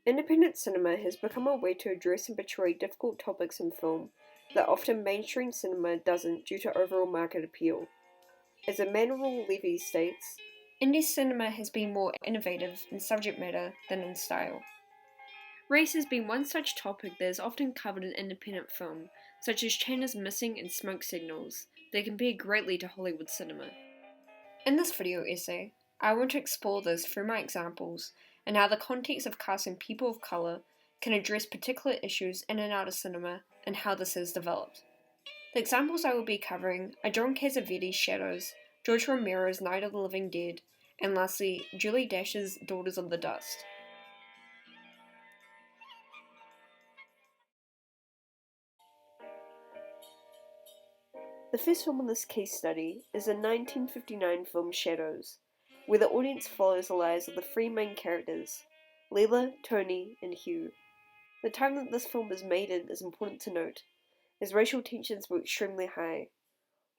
Independent cinema has become a way to address and portray difficult topics in film that often mainstream cinema doesn't due to overall market appeal. As Emmanuel Levy states, indie cinema has been more innovative in subject matter than in style. Race has been one such topic that is often covered in independent film, such as China's Missing and Smoke Signals, that compare greatly to Hollywood cinema. In this video essay, I want to explore this through my examples and how the context of casting people of colour can address particular issues in and out of cinema and how this has developed. The examples I will be covering are John Cassavetes's Shadows, George Romero's Night of the Living Dead, and lastly, Julie Dash's Daughters of the Dust. The first film in this case study is the 1959 film Shadows, where the audience follows the lives of the three main characters, Leila, Tony, and Hugh. The time that this film was made in is important to note, as racial tensions were extremely high,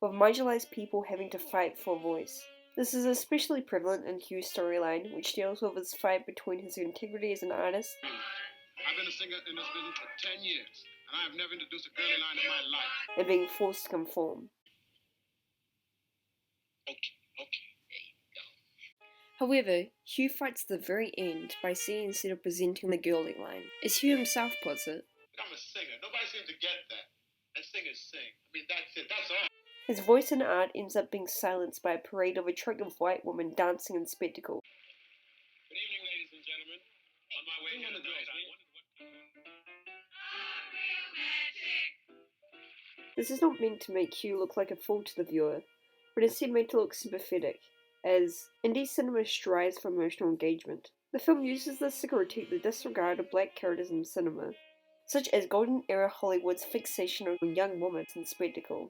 with marginalized people having to fight for a voice. This is especially prevalent in Hugh's storyline, which deals with his fight between his integrity as an artist. I've been a singer in this business for 10 years. I have never introduced a girly line in my life. And being forced to conform. Okay, there you go. However, Hugh fights to the very end by seeing instead of presenting the girly line. As Hugh himself puts it, I'm a singer. Nobody seems to get that. And singers sing. I mean, that's it. That's all. His voice and art ends up being silenced by a parade of attractive white women dancing in spectacle. Good evening, ladies and gentlemen. On my way here tonight, I wondered what... This is not meant to make Hugh look like a fool to the viewer, but instead meant to look sympathetic, as indie cinema strives for emotional engagement. The film uses this to critique the disregard of black characters in cinema, such as Golden Era Hollywood's fixation on young women in spectacle.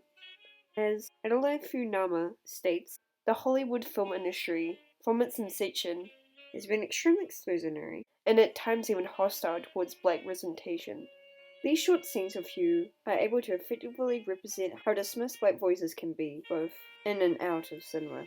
As Adelaide Funama states, the Hollywood film industry, from its inception, has been extremely exclusionary, and at times even hostile towards black representation. These short scenes of Hugh are able to effectively represent how dismissed black voices can be, both in and out of cinema.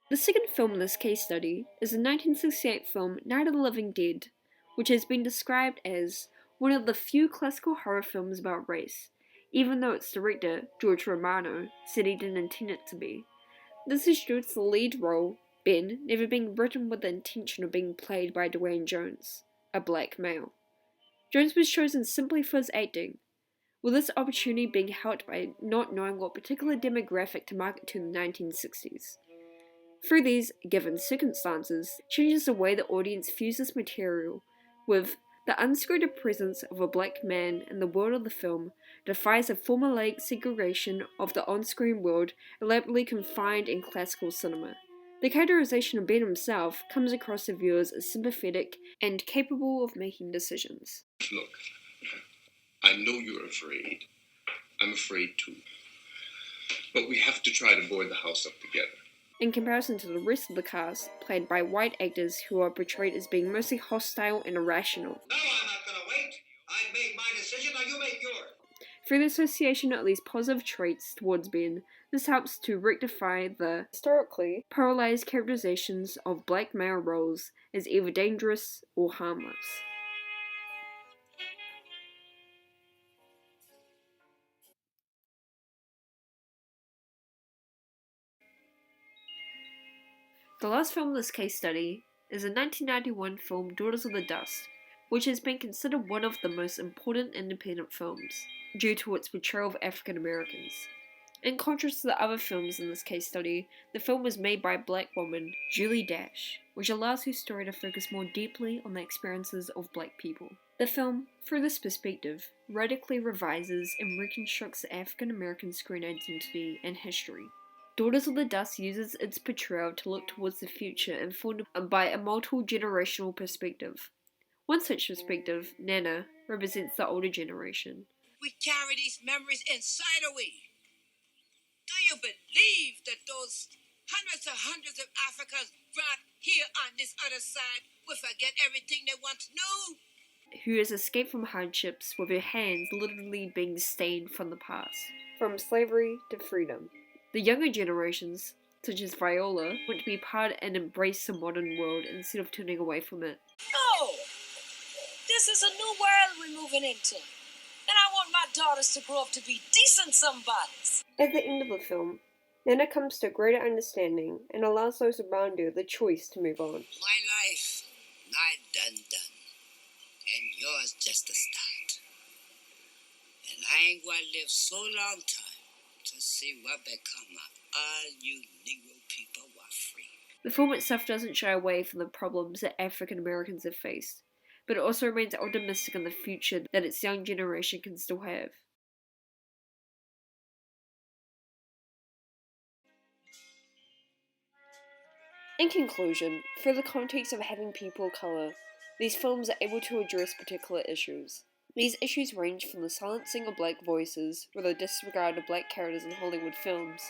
The second film in this case study is the 1968 film Night of the Living Dead, which has been described as one of the few classical horror films about race, even though its director, George Romero, said he didn't intend it to be. This is due to the lead role, Ben, never being written with the intention of being played by Dwayne Jones, a black male. Jones was chosen simply for his acting, with this opportunity being helped by not knowing what particular demographic to market to in the 1960s. Through these given circumstances, changes the way the audience views this material, with the unscripted presence of a black man in the world of the film defies the formulaic segregation of the on-screen world elaborately confined in classical cinema. The characterization of Ben himself comes across to viewers as sympathetic and capable of making decisions. Look, I know you're afraid. I'm afraid too. But we have to try to board the house up together. In comparison to the rest of the cast, played by white actors who are portrayed as being mostly hostile and irrational. No, I'm not gonna wait. I made my decision, now you make yours. Through the association of these positive traits towards Ben, this helps to rectify the historically polarized characterizations of black male roles as either dangerous or harmless. The last film in this case study is the 1991 film Daughters of the Dust, which has been considered one of the most important independent films, due to its portrayal of African Americans. In contrast to the other films in this case study, the film was made by a black woman, Julie Dash, which allows her story to focus more deeply on the experiences of black people. The film, through this perspective, radically revises and reconstructs the African American screen identity and history. Daughters of the Dust uses its portrayal to look towards the future informed by a multi-generational perspective. One such perspective, Nana, represents the older generation. We carry these memories inside of we. Do you believe that those hundreds of Africans right here on this other side will forget everything they once knew? Who has escaped from hardships with her hands literally being stained from the past. From slavery to freedom. The younger generations, such as Viola, want to be part and embrace the modern world instead of turning away from it. No! This is a new world we're moving into. And I want my daughters to grow up to be decent somebodies. At the end of the film, Nana comes to greater understanding and allows those around her the choice to move on. My life, nigh done. And yours just a start. And I ain't gonna live so long time to see what become of all you Negro people who are free. The film itself doesn't shy away from the problems that African Americans have faced, but it also remains optimistic in the future that its young generation can still have. In conclusion, through the context of having people of colour, these films are able to address particular issues. These issues range from the silencing of black voices, or the disregard of black characters in Hollywood films,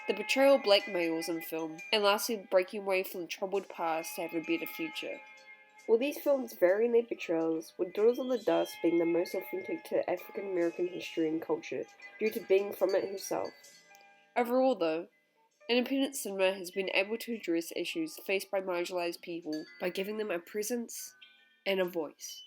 the portrayal of black males in film, and lastly breaking away from the troubled past to have a better future. While these films vary in their portrayals, with Daughters of the Dust being the most authentic to African American history and culture due to being from it herself. Overall though, independent cinema has been able to address issues faced by marginalized people by giving them a presence and a voice.